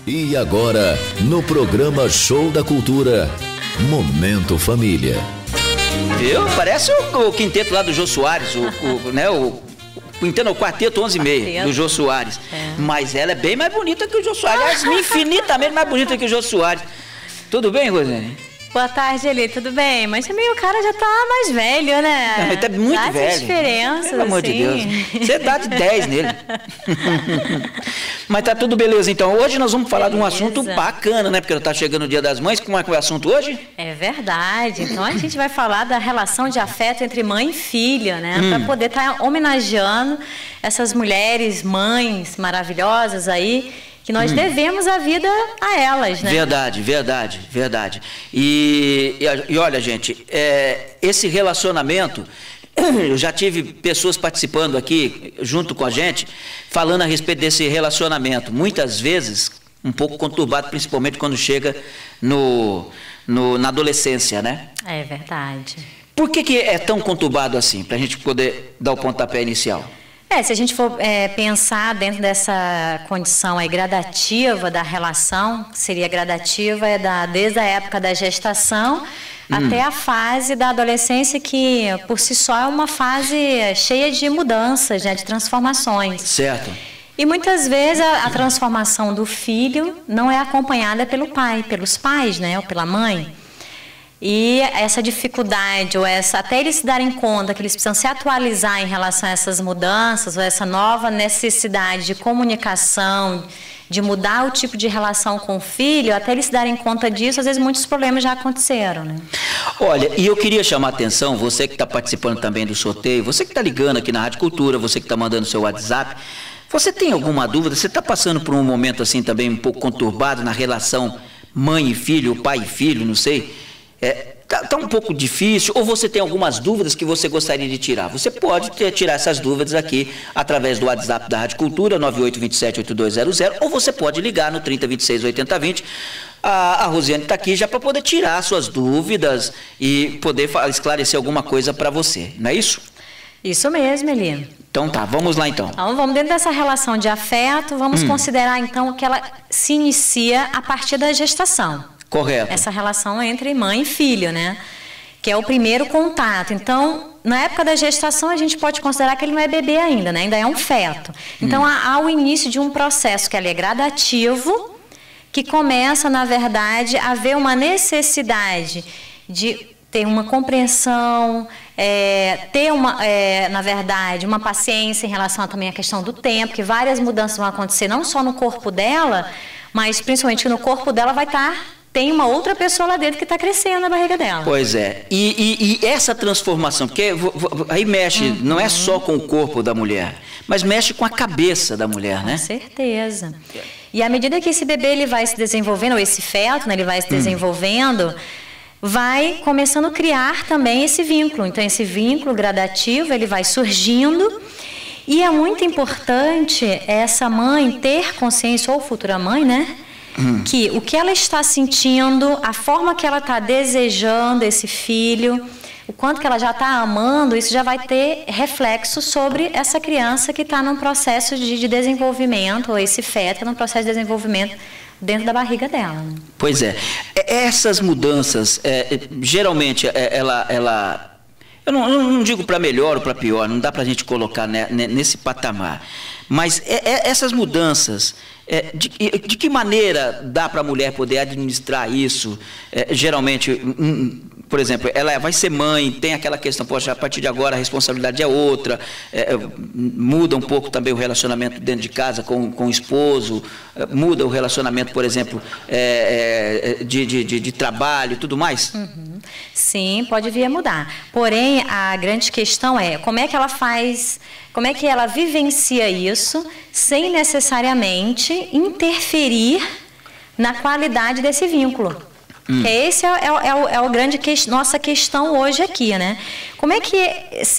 E agora, no programa Show da Cultura, Momento Família. Viu? Parece o quinteto lá do Jô Soares, o quinteto, o quarteto 11:30 do Jô Soares. Mas ela é bem mais bonita que o Jô Soares, infinitamente mais bonita que o Jô Soares. Tudo bem, Rosane? Boa tarde, Eli, tudo bem? Mas também o cara já tá mais velho, né? Ele tá muito dá velho. Diferença, pelo amor de Deus. Você dá de 10 nele. Mas tá tudo beleza, então. Hoje nós vamos falar de um assunto bacana, né? Porque tá chegando o Dia das Mães. Como é que é o assunto hoje? É verdade. Então a gente vai falar da relação de afeto entre mãe e filha, né? Para poder estar homenageando essas mulheres, mães maravilhosas aí, que nós devemos a vida a elas, né? Verdade. E olha, gente, esse relacionamento, eu já tive pessoas participando aqui, junto com a gente, falando a respeito desse relacionamento. Muitas vezes, um pouco conturbado, principalmente quando chega na adolescência, né? É verdade. Por que é tão conturbado assim? Para a gente poder dar o pontapé inicial. Se a gente for pensar dentro dessa condição aí gradativa da relação, seria gradativa desde a época da gestação até a fase da adolescência, que por si só é uma fase cheia de mudanças, né, de transformações. Certo. E muitas vezes a transformação do filho não é acompanhada pelos pais, né, ou pela mãe. E essa dificuldade, até eles se darem conta que eles precisam se atualizar em relação a essas mudanças, ou essa nova necessidade de comunicação, de mudar o tipo de relação com o filho, até eles se darem conta disso, às vezes muitos problemas já aconteceram, né? Olha, e eu queria chamar a atenção, você que está participando também do sorteio, você que está ligando aqui na Rádio Cultura, você que está mandando seu WhatsApp, você tem alguma dúvida? Você está passando por um momento assim também um pouco conturbado na relação mãe e filho, pai e filho, não sei? Tá um pouco difícil, ou você tem algumas dúvidas que você gostaria de tirar? Você pode tirar essas dúvidas aqui através do WhatsApp da Rádio Cultura, 9827-8200, ou você pode ligar no 3026-8020. A Rosiane está aqui já para poder tirar suas dúvidas e poder esclarecer alguma coisa para você, não é isso? Isso mesmo, Eli. Então tá, vamos lá então. Então vamos dentro dessa relação de afeto, vamos considerar então que ela se inicia a partir da gestação. Correto. Essa relação entre mãe e filho, né? Que é o primeiro contato. Então, na época da gestação, a gente pode considerar que ele não é bebê ainda, né? Ainda é um feto. Então, há o início de um processo que ele é gradativo, que começa, na verdade, a haver uma necessidade de ter uma compreensão, na verdade, uma paciência em relação também à questão do tempo, que várias mudanças vão acontecer, não só no corpo dela, mas principalmente no corpo dela tem uma outra pessoa lá dentro que está crescendo na barriga dela. Pois é. E essa transformação, porque aí mexe, não é só com o corpo da mulher, mas mexe com a cabeça da mulher, né? Com certeza. E à medida que esse bebê ele vai se desenvolvendo, ou esse feto, né, ele vai se desenvolvendo, vai começando a criar também esse vínculo. Então, esse vínculo gradativo, ele vai surgindo. E é muito importante essa mãe ter consciência, ou futura mãe, né? Que o que ela está sentindo, a forma que ela está desejando esse filho, o quanto que ela já está amando, isso já vai ter reflexo sobre essa criança que está num processo de desenvolvimento, ou esse feto num processo de desenvolvimento dentro da barriga dela. Pois é. Essas mudanças, geralmente, eu não digo para melhor ou para pior, não dá para a gente colocar nesse patamar. Mas essas mudanças, de que maneira dá para a mulher poder administrar isso? Geralmente, por exemplo, ela vai ser mãe, tem aquela questão, poxa, a partir de agora a responsabilidade é outra, muda um pouco também o relacionamento dentro de casa com o esposo, muda o relacionamento, por exemplo, de trabalho e tudo mais? Sim, pode vir a mudar. Porém, a grande questão é como é que ela faz, como é que ela vivencia isso sem necessariamente interferir na qualidade desse vínculo. Que esse é o grande nossa questão hoje aqui, né? Como é que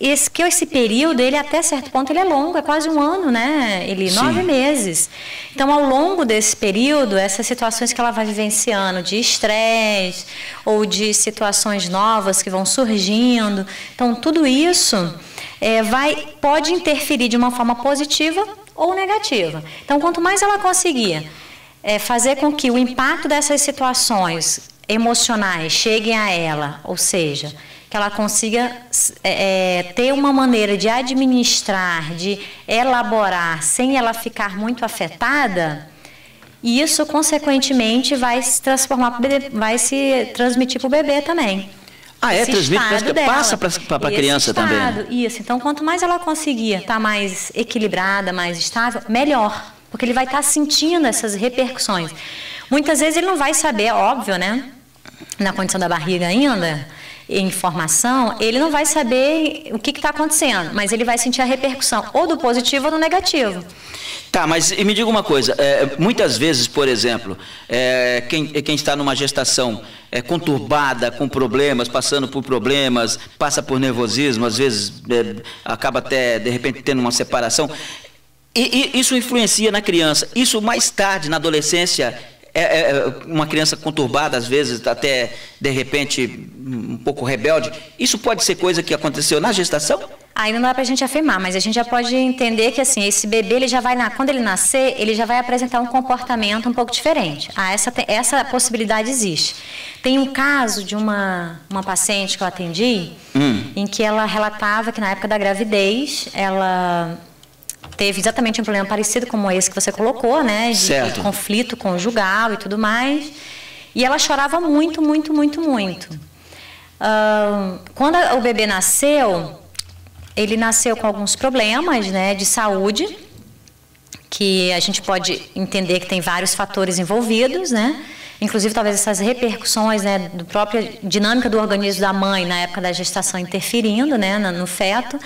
esse período, ele até certo ponto, ele é longo, é quase um ano, né? 9 meses. Então, ao longo desse período, essas situações que ela vai vivenciando de estresse ou de situações novas que vão surgindo, então tudo isso pode interferir de uma forma positiva ou negativa. Então, quanto mais ela conseguir fazer com que o impacto dessas situações emocionais cheguem a ela, ou seja, que ela consiga ter uma maneira de administrar, de elaborar, sem ela ficar muito afetada, e isso, consequentemente, vai se transformar, vai se transmitir para o bebê também. Transmite, passa para a criança também. Isso, então quanto mais ela conseguir estar mais equilibrada, mais estável, melhor, porque ele vai estar sentindo essas repercussões. Muitas vezes ele não vai saber, óbvio, né, na condição da barriga ainda, informação, ele não vai saber o que está acontecendo, mas ele vai sentir a repercussão ou do positivo ou do negativo. Tá, mas me diga uma coisa, muitas vezes, por exemplo, quem está numa gestação conturbada, com problemas, passando por problemas, passa por nervosismo, às vezes acaba até, de repente, tendo uma separação, e isso influencia na criança. Isso mais tarde, na adolescência, uma criança conturbada, às vezes, até, de repente, um pouco rebelde, isso pode ser coisa que aconteceu na gestação? Aí não dá pra gente afirmar, mas a gente já pode entender que, assim, esse bebê, ele já vai, quando ele nascer, ele já vai apresentar um comportamento um pouco diferente. Essa possibilidade existe. Tem um caso de uma paciente que eu atendi, em que ela relatava que na época da gravidez, ela teve exatamente um problema parecido como esse que você colocou, né? De conflito conjugal e tudo mais. E ela chorava muito, muito, muito, muito. Quando o bebê nasceu, ele nasceu com alguns problemas, né, de saúde, que a gente pode entender que tem vários fatores envolvidos, né? Inclusive talvez essas repercussões, né, da própria dinâmica do organismo da mãe na época da gestação interferindo, né, no feto.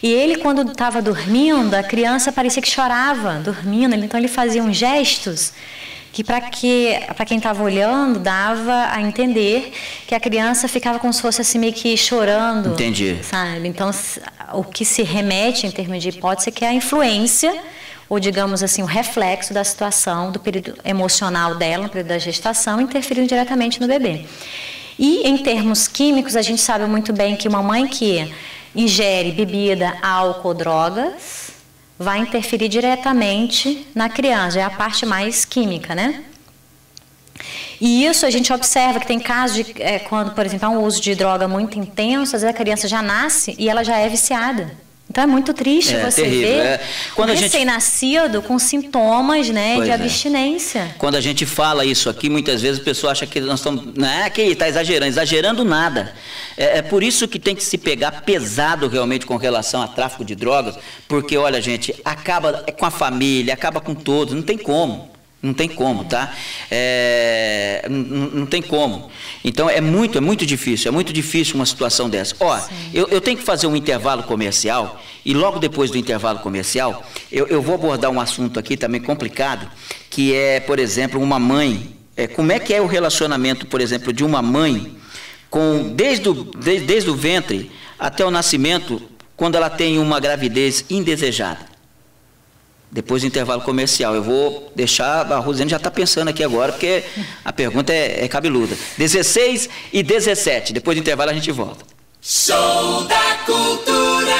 E ele, quando estava dormindo, a criança parecia que chorava dormindo, então ele fazia uns gestos que para quem estava olhando dava a entender que a criança ficava como se fosse assim meio que chorando. Entendi. Sabe? Então o que se remete em termos de hipótese é que é a influência, ou digamos assim, o reflexo da situação, do período emocional dela, no período da gestação, interferindo diretamente no bebê. E em termos químicos, a gente sabe muito bem que uma mãe que ingere bebida, álcool, drogas, vai interferir diretamente na criança, é a parte mais química, né? E isso a gente observa que tem casos de quando, por exemplo, há um uso de droga muito intenso, às vezes a criança já nasce e ela já é viciada. Então é muito triste você ver um recém-nascido com sintomas, né, de abstinência. Quando a gente fala isso aqui, muitas vezes a pessoa acha que nós estamos... que está exagerando nada. É por isso que tem que se pegar pesado realmente com relação a tráfico de drogas, porque, olha, gente, acaba com a família, acaba com todos, não tem como. Não tem como, tá? Não tem como. Então é muito difícil uma situação dessa. Ó, eu tenho que fazer um intervalo comercial, e logo depois do intervalo comercial, eu vou abordar um assunto aqui também complicado, que é, por exemplo, uma mãe. Como é que é o relacionamento, por exemplo, de uma mãe desde o ventre até o nascimento, quando ela tem uma gravidez indesejada? Depois do intervalo comercial, eu vou deixar, a Rosane já está pensando aqui agora, porque a pergunta é cabeluda. 16 e 17, depois do intervalo a gente volta. Show da Cultura!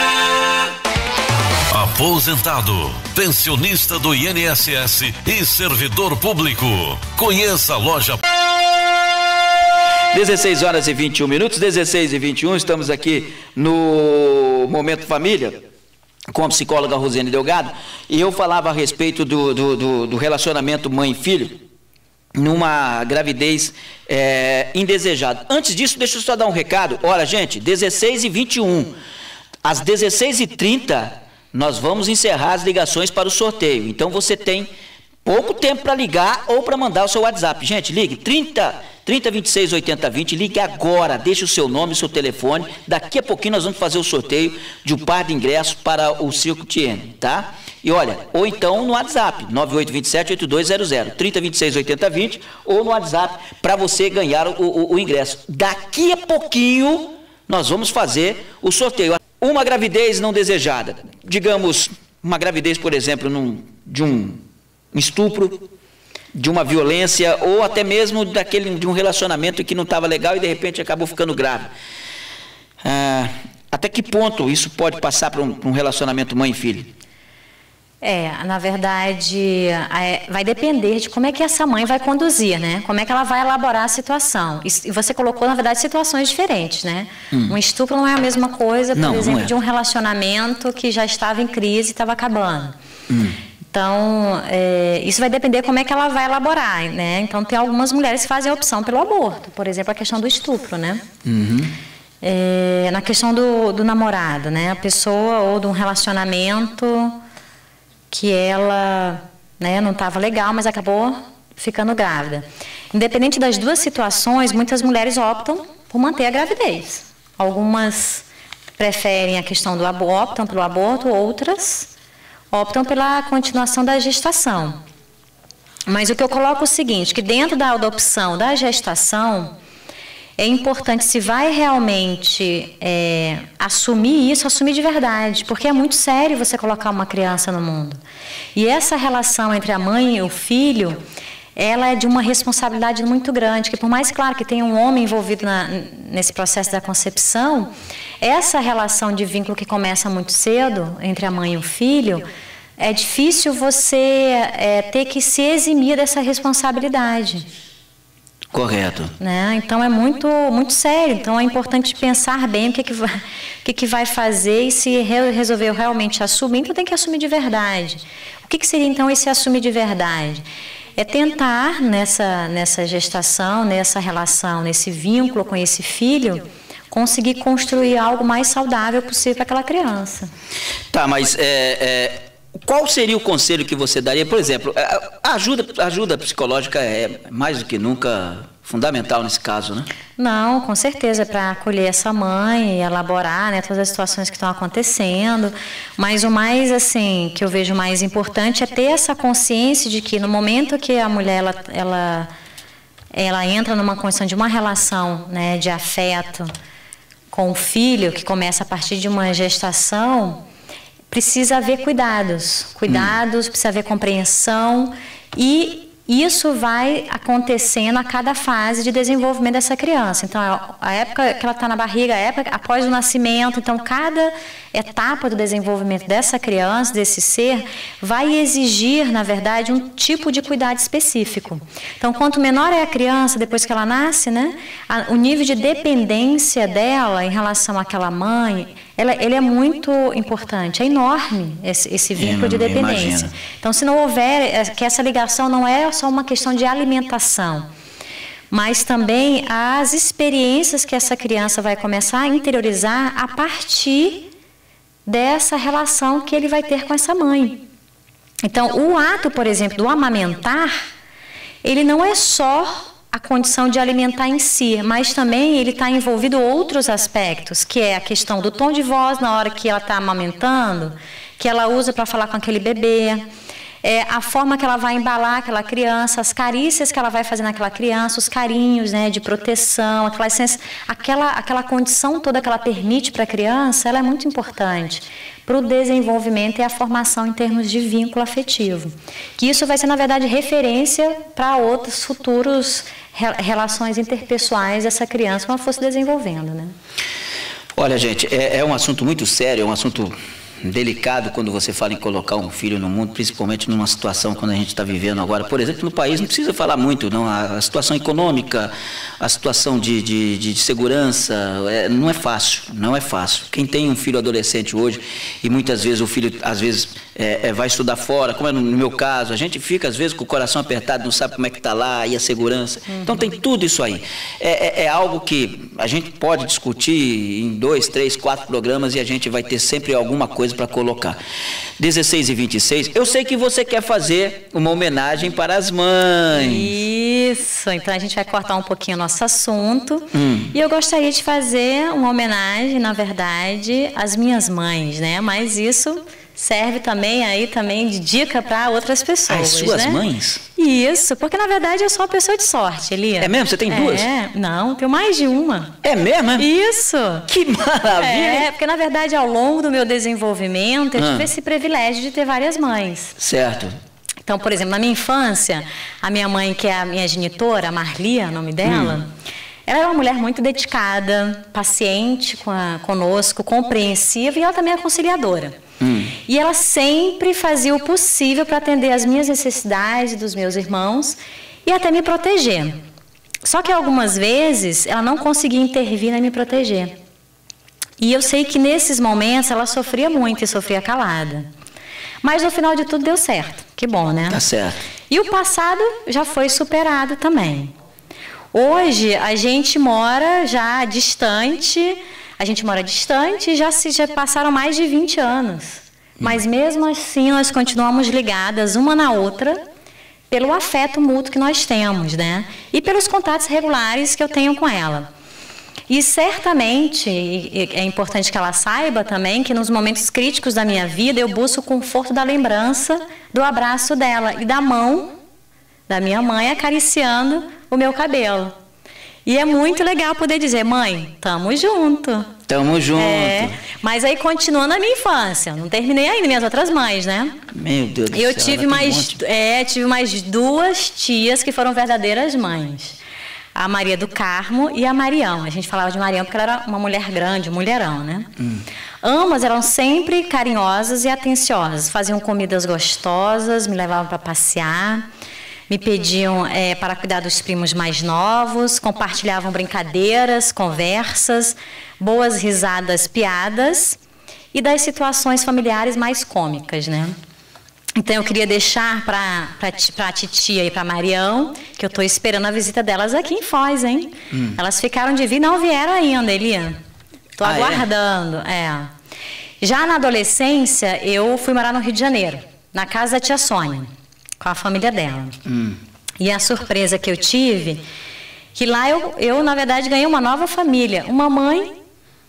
Aposentado, pensionista do INSS e servidor público. Conheça a loja... 16 horas e 21 minutos, 16 e 21, estamos aqui no Momento Família, com a psicóloga Rosane Delgado, e eu falava a respeito do relacionamento mãe-filho numa gravidez indesejada. Antes disso, deixa eu só dar um recado. Olha, gente, 16 e 21, às 16h30, nós vamos encerrar as ligações para o sorteio. Então, você tem pouco tempo para ligar ou para mandar o seu WhatsApp. Gente, ligue 30 26 80 20, ligue agora, deixe o seu nome, o seu telefone. Daqui a pouquinho nós vamos fazer o sorteio de um par de ingressos para o Circo Tiene, tá? E olha, ou então no WhatsApp, 9827-8200, 30 26 80 20, ou no WhatsApp, para você ganhar o ingresso. Daqui a pouquinho nós vamos fazer o sorteio. Uma gravidez não desejada, digamos, uma gravidez, por exemplo, de um estupro, de uma violência, ou até mesmo de um relacionamento que não estava legal e de repente acabou ficando grave. Até que ponto isso pode passar para um relacionamento mãe e filho? Na verdade, vai depender de como é que essa mãe vai conduzir, né? Como é que ela vai elaborar a situação. E você colocou, na verdade, situações diferentes, né? Um estupro não é a mesma coisa, por exemplo, de um relacionamento que já estava em crise e estava acabando. Então, isso vai depender como é que ela vai elaborar, né? Então, tem algumas mulheres que fazem a opção pelo aborto, por exemplo, a questão do estupro, né? Na questão do namorado, né? A pessoa ou de um relacionamento que ela, né, não estava legal, mas acabou ficando grávida. Independente das duas situações, muitas mulheres optam por manter a gravidez. Algumas preferem a questão do aborto, optam pelo aborto, outras optam pela continuação da gestação. Mas o que eu coloco é o seguinte, que dentro da opção da gestação, é importante, se vai realmente assumir isso, assumir de verdade, porque é muito sério você colocar uma criança no mundo. E essa relação entre a mãe e o filho, ela é de uma responsabilidade muito grande, que por mais claro que tenha um homem envolvido nesse processo da concepção, essa relação de vínculo que começa muito cedo entre a mãe e o filho, é difícil você ter que se eximir dessa responsabilidade. Correto. Né? Então é muito, muito sério. Então é importante pensar bem o que vai fazer, e se resolveu realmente assumir, então tem que assumir de verdade. O que seria então esse assumir de verdade? É tentar nessa gestação, nessa relação, nesse vínculo com esse filho, conseguir construir algo mais saudável possível para aquela criança. Tá, mas qual seria o conselho que você daria? Por exemplo, a ajuda psicológica é mais do que nunca fundamental nesse caso, né? Não, com certeza, para acolher essa mãe, elaborar, né, todas as situações que estão acontecendo. Mas o mais, assim, que eu vejo mais importante é ter essa consciência de que no momento que a mulher ela entra numa condição de uma relação, né, de afeto com o filho, que começa a partir de uma gestação, precisa haver cuidados, precisa haver compreensão, e isso vai acontecendo a cada fase de desenvolvimento dessa criança. Então, a época que ela está na barriga, a época após o nascimento, então cada etapa do desenvolvimento dessa criança, desse ser, vai exigir, na verdade, um tipo de cuidado específico. Então, quanto menor é a criança depois que ela nasce, né, o nível de dependência dela em relação àquela mãe, ele é muito importante, é enorme esse vínculo de dependência. Então, se não houver, que essa ligação não é só uma questão de alimentação, mas também as experiências que essa criança vai começar a interiorizar a partir dessa relação que ele vai ter com essa mãe. Então, o ato, por exemplo, do amamentar, ele não é só a condição de alimentar em si, mas também ele está envolvido outros aspectos, que é a questão do tom de voz na hora que ela está amamentando, que ela usa para falar com aquele bebê, a forma que ela vai embalar aquela criança, as carícias que ela vai fazer naquela criança, os carinhos, né, de proteção, aquela condição toda que ela permite para a criança, ela é muito importante para o desenvolvimento e a formação em termos de vínculo afetivo. Que isso vai ser, na verdade, referência para outros futuros relações interpessoais dessa criança quando for se desenvolvendo, né? Olha, gente, é um assunto muito sério, é um assunto delicado quando você fala em colocar um filho no mundo, principalmente numa situação quando a gente está vivendo agora. Por exemplo, no país, não precisa falar muito, não. A situação econômica, a situação de segurança, não é fácil, não é fácil. Quem tem um filho adolescente hoje, e muitas vezes o filho, às vezes, vai estudar fora, como é no meu caso, a gente fica, às vezes, com o coração apertado, não sabe como é que está lá, e a segurança. Então, tem tudo isso aí. É algo que a gente pode discutir em 2, 3, 4 programas, e a gente vai ter sempre alguma coisa para colocar. 16 e 26, eu sei que você quer fazer uma homenagem para as mães. Isso, então a gente vai cortar um pouquinho o nosso assunto. E eu gostaria de fazer uma homenagem, na verdade, às minhas mães, né? Mas isso serve também de dica para outras pessoas. As suas, né, mães? Isso, porque na verdade eu sou uma pessoa de sorte, Elia. É mesmo? Você tem duas? Não, tenho mais de uma. É mesmo? Isso. Que maravilha! Porque na verdade ao longo do meu desenvolvimento eu tive esse privilégio de ter várias mães. Certo. Então, por exemplo, na minha infância, a minha mãe, que é a minha genitora, a Marlia, o nome dela, ela era uma mulher muito dedicada, paciente conosco, compreensiva, e ela também é conciliadora. E ela sempre fazia o possível para atender as minhas necessidades, dos meus irmãos, e até me proteger. Só que algumas vezes ela não conseguia intervir nem me proteger. E eu sei que nesses momentos ela sofria muito e sofria calada. Mas no final de tudo deu certo. Que bom, né? Tá certo. E o passado já foi superado também. Hoje a gente mora já distante, e já passaram mais de 20 anos. Mas mesmo assim nós continuamos ligadas uma na outra pelo afeto mútuo que nós temos, né? E pelos contatos regulares que eu tenho com ela. E certamente, é importante que ela saiba também, que nos momentos críticos da minha vida eu busco o conforto da lembrança do abraço dela e da mão da minha mãe acariciando o meu cabelo. E é muito legal poder dizer, mãe, tamo junto. Tamo junto. Mas aí continuando a minha infância, não terminei ainda, minhas outras mães, né? Meu Deus do céu. Eu tive mais 2 tias que foram verdadeiras mães. A Maria do Carmo e a Marião. A gente falava de Marião porque ela era uma mulher grande, um mulherão, né? Ambas eram sempre carinhosas e atenciosas. Faziam comidas gostosas, me levavam para passear, me pediam para cuidar dos primos mais novos, compartilhavam brincadeiras, conversas, boas risadas, piadas e das situações familiares mais cômicas, né? Então, eu queria deixar para a titia e para a Marião, que eu estou esperando a visita delas aqui em Foz, hein? Elas ficaram de vir, não vieram ainda, Elia. Estou aguardando. Já na adolescência, eu fui morar no Rio de Janeiro, na casa da tia Sônia, com a família dela. E a surpresa que eu tive, que lá eu na verdade, ganhei uma nova família. Uma mãe,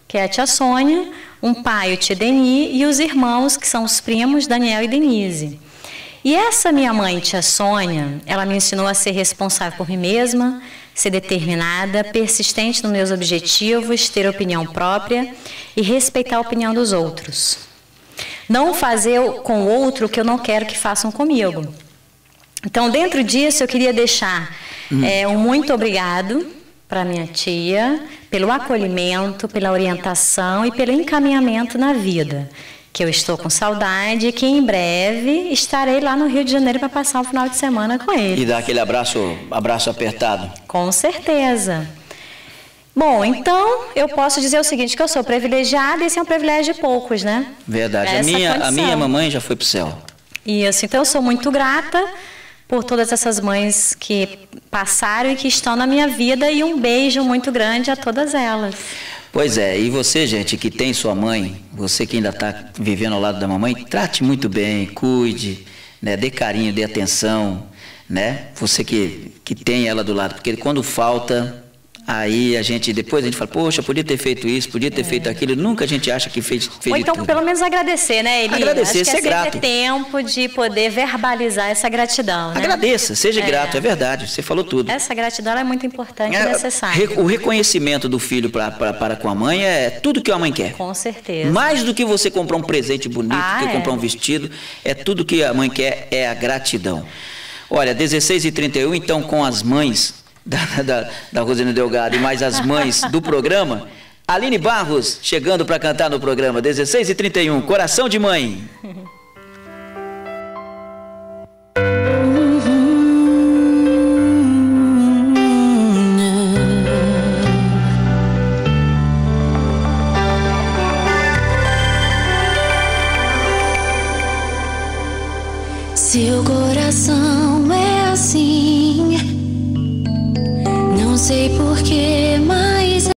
que é a tia Sônia, um pai, o tio Deni, e os irmãos, que são os primos, Daniel e Denise. E essa minha mãe, tia Sônia, ela me ensinou a ser responsável por mim mesma, ser determinada, persistente nos meus objetivos, ter opinião própria e respeitar a opinião dos outros. Não fazer com o outro o que eu não quero que façam comigo. Então, dentro disso, eu queria deixar um muito obrigado para minha tia, pelo acolhimento, pela orientação e pelo encaminhamento na vida, que eu estou com saudade e que em breve estarei lá no Rio de Janeiro para passar um final de semana com ele. E dar aquele abraço apertado. Com certeza. Bom, então eu posso dizer o seguinte, que eu sou privilegiada e esse é um privilégio de poucos, né? Verdade. A minha mamãe já foi pro céu. Isso, então eu sou muito grata por todas essas mães que passaram e que estão na minha vida, e um beijo muito grande a todas elas. Pois é, e você, gente, que tem sua mãe, você que ainda está vivendo ao lado da mamãe, trate muito bem, cuide, né, dê carinho, dê atenção, né? Você que tem ela do lado, porque quando falta, aí depois a gente fala, poxa, podia ter feito isso, podia ter feito aquilo, nunca a gente acha que fez Ou então, tudo. Pelo menos agradecer, né, Eli? Agradecer, acho que ser grato. Sempre tempo de poder verbalizar essa gratidão, né? Agradeça, seja grato, é verdade, você falou tudo. Essa gratidão é muito importante e necessária. O reconhecimento do filho para com a mãe é tudo que a mãe quer. Com certeza. Mais do que você comprar um presente bonito, comprar um vestido, é tudo que a mãe quer, é a gratidão. Olha, 16h31, então, com as mães da Rosane Delgado e mais as mães do programa, Aline Barros chegando para cantar no programa, 16h31, Coração de Mãe. Seu coração é assim, não sei porquê.